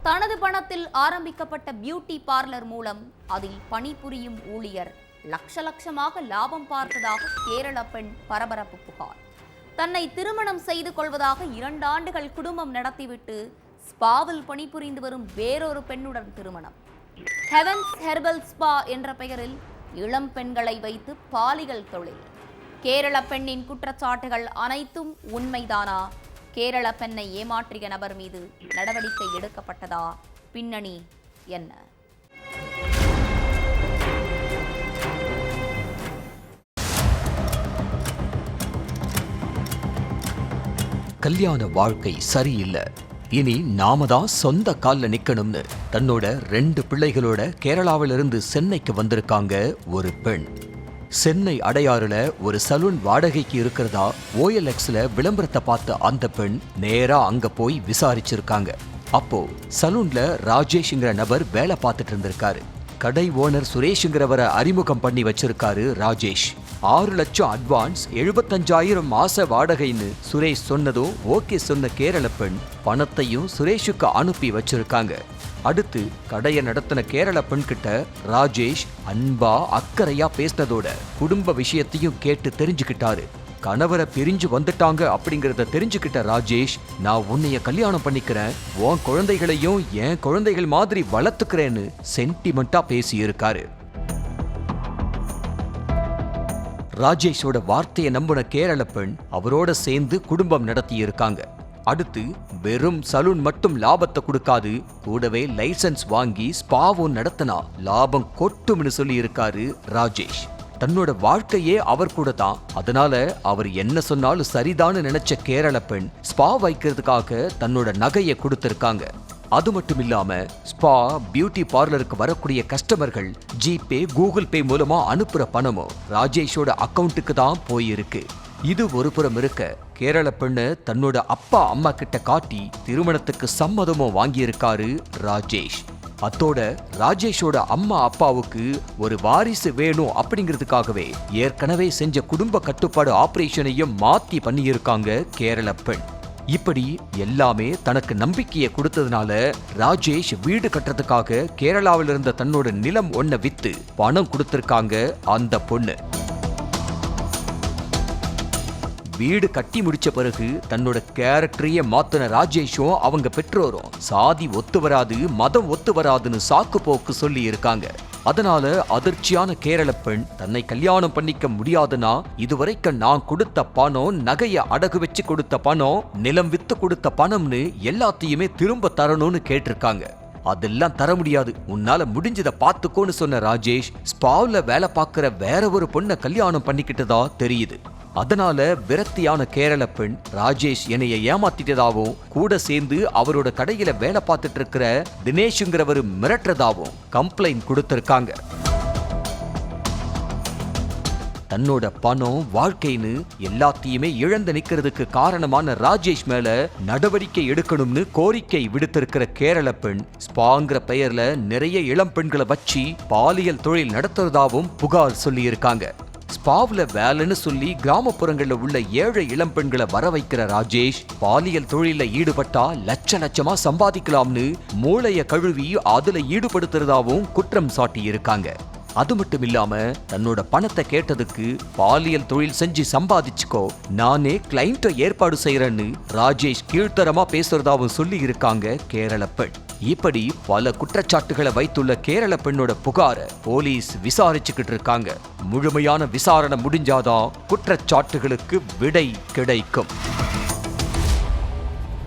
தனது பணத்தில் ஆரம்பிக்கப்பட்ட பியூட்டி பார்லர் மூலம் அதில் பணிபுரியும் ஊழியர் லட்சமாக லாபம் பார்த்ததாக கேரள பெண் பரபரப்பு புகார். தன்னை திருமணம் செய்து கொள்வதாக 2 ஆண்டுகள் குடும்பம் நடத்திவிட்டு ஸ்பாவில் பணிபுரிந்து வரும் வேறொரு பெண்ணுடன் திருமணம். ஹெவன்ஸ் ஹெர்பல் ஸ்பா என்ற பெயரில் இளம் பெண்களை வைத்து பாலியல் தொழில். கேரள பெண்ணின் குற்றச்சாட்டுகள் அனைத்தும் உண்மைதானா? கேரள பெண்ணை ஏமாற்றிய நபர் மீது நடவடிக்கை எடுக்கப்பட்டதா? பின்னணி என்ன? கல்யாண வாழ்க்கை சரியில்லை, இனி நாம தான் சொந்த கால்ல நிக்கணும்னு தன்னோட 2 பிள்ளைகளோட கேரளாவிலிருந்து சென்னைக்கு வந்திருக்காங்க ஒரு பெண். சென்னை அடையாறுல ஒரு சலூன் வாடகைக்கு இருக்கிறதா OLXல விளம்பரத்தை பார்த்த அந்த பெண் நேரா அங்க போய் விசாரிச்சிருக்காங்க. அப்போ சலூன்ல ராஜேஷ்ங்கிற நபர் வேலை பார்த்துட்டு இருந்திருக்காரு. கடை ஓனர் சுரேஷ்ங்கிறவரை அறிமுகம் பண்ணி வச்சிருக்காரு ராஜேஷ். 6 லட்சம் அட்வான்ஸ், 75,000 மாச வாடகைன்னு சுரேஷ் சொன்னதும் ஓகே சொன்ன கேரள பெண் பணத்தையும் சுரேஷுக்கு அனுப்பி வச்சிருக்காங்க. அடுத்து கடையை நடத்தின கேரள பெண்கிட்ட ராஜேஷ் அன்பா அக்கறையா பேசினதோட குடும்ப விஷயத்தையும் கேட்டு தெரிஞ்சுக்கிட்டாரு. கணவரை பிரிஞ்சு வந்துட்டாங்க அப்படிங்கறத தெரிஞ்சுக்கிட்ட ராஜேஷ், நான் உன்னைய கல்யாணம் பண்ணிக்கிறேன், உன் குழந்தைகளையும் என் குழந்தைகள் மாதிரி வளர்த்துக்கிறேன்னு சென்டிமெண்டா பேசி இருக்காரு. ராஜேஷோட வார்த்தையை நம்பின கேரள பெண் அவரோட சேர்ந்து குடும்பம் நடத்தி இருக்காங்க. அடுத்து வெறும் சலூன் மட்டும் லாபத்தை கொடுக்காது, கூடவே லைசன்ஸ் வாங்கி ஸ்பாவும் நடத்தினா லாபம் கொட்டும்னு சொல்லி இருக்காரு ராஜேஷ். தன்னோட வாழ்க்கையே அவர் கூட தான், அதனால அவர் என்ன சொன்னாலும் சரிதான்னு நினைச்ச கேரள பெண் ஸ்பா வைக்கிறதுக்காக தன்னோட நகையை கொடுத்திருக்காங்க. அது மட்டும் இல்லாம ஸ்பா பியூட்டி பார்லருக்கு வரக்கூடிய கஸ்டமர்கள் ஜிபே கூகுள் பே மூலமா அனுப்புற பணமும் ராஜேஷோட அக்கவுண்ட்டுக்கு தான் போயிருக்கு. இது ஒரு புறம் இருக்க, கேரள பெண்ணு தன்னோட அப்பா அம்மா கிட்ட காட்டி திருமணத்துக்கு சம்மதமும் வாங்கியிருக்காரு ராஜேஷ். அத்தோட ராஜேஷோட அம்மா அப்பாவுக்கு ஒரு வாரிசு வேணும் அப்படிங்கிறதுக்காகவே ஏற்கனவே செஞ்ச குடும்ப கட்டுப்பாடு ஆபரேஷனையும் மாத்தி பண்ணியிருக்காங்க கேரள பெண். இப்படி எல்லாமே தனக்கு நம்பிக்கையை கொடுத்ததுனால ராஜேஷ் வீடு கட்டுறதுக்காக கேரளாவில் இருந்த தன்னோட நிலம் ஒன்ன வித்து பணம் கொடுத்திருக்காங்க அந்த பொண்ணு. வீடு கட்டி முடிச்ச பிறகு தன்னோட கேரக்டரையே மாத்தின ராஜேஷும் அவங்க பெற்றோரும் சாதி ஒத்து வராது, மதம் ஒத்து வராதுன்னு சாக்கு போக்கு சொல்லி இருக்காங்க. அதனால அதிர்ச்சியான கேரள பெண் தன்னை கல்யாணம் பண்ணிக்க முடியாதுன்னா இதுவரைக்கும் நான் கொடுத்த பணம், நகைய அடகு வச்சு கொடுத்த பணம், நிலம் வித்து கொடுத்த பணம்னு எல்லாத்தையுமே திரும்ப தரணும்னு கேட்டிருக்காங்க. அதெல்லாம் தர முடியாது, உன்னால முடிஞ்சதை பார்த்துக்கோன்னு சொன்ன ராஜேஷ் ஸ்பாவ்ல வேலை பார்க்கிற வேற ஒரு பொண்ணை கல்யாணம் பண்ணிக்கிட்டதா தெரியுது. அதனால விரக்தியான கேரள பெண் ராஜேஷ் என்னைய ஏமாத்திட்டதாவும், கூட சேர்ந்து அவரோட கடையில வேலை பார்த்துட்டு இருக்கிற தினேஷ்ங்கிறவர் மிரட்டுறதாவும் கம்ப்ளைண்ட் கொடுத்திருக்காங்க. தன்னோட பணம், வாழ்க்கைன்னு எல்லாத்தையுமே இழந்து நிக்கிறதுக்கு காரணமான ராஜேஷ் மேல நடவடிக்கை எடுக்கணும்னு கோரிக்கை விடுத்திருக்கிற கேரள பெண் ஸ்பாங்கிற பெயர்ல நிறைய இளம் பெண்களை வச்சு பாலியல் தொழில் நடத்துறதாவும் புகார் சொல்லி இருக்காங்க. ஸ்பாவ்ல வேலைன்னு சொல்லி கிராமப்புறங்கள்ல உள்ள ஏழை இளம் பெண்களை வர வைக்கிற ராஜேஷ் பாலியல் தொழில ஈடுபட்டா லட்சமா சம்பாதிக்கலாம்னு மூளைய கழுவி அதுல ஈடுபடுத்துறதாவும் குற்றம் சாட்டி இருக்காங்க. அது மட்டும் இல்லாம தன்னோட பணத்தை கேட்டதுக்கு பாலியல் தொழில் செஞ்சு சம்பாதிச்சுக்கோ, நானே கிளைண்ட்டை ஏற்பாடு செய்யறேன்னு ராஜேஷ் கீழ்த்தரமா பேசுறதாவும் சொல்லி இருக்காங்க கேரள பெண். இப்படி பல குற்றச்சாட்டுகளை வைத்துள்ள கேரள பெண்ணோட புகாரை போலீஸ் விசாரிச்சுக்கிட்டு இருக்காங்க. முழுமையான விசாரணை முடிஞ்சாதான் குற்றச்சாட்டுகளுக்கு விடை கிடைக்கும்.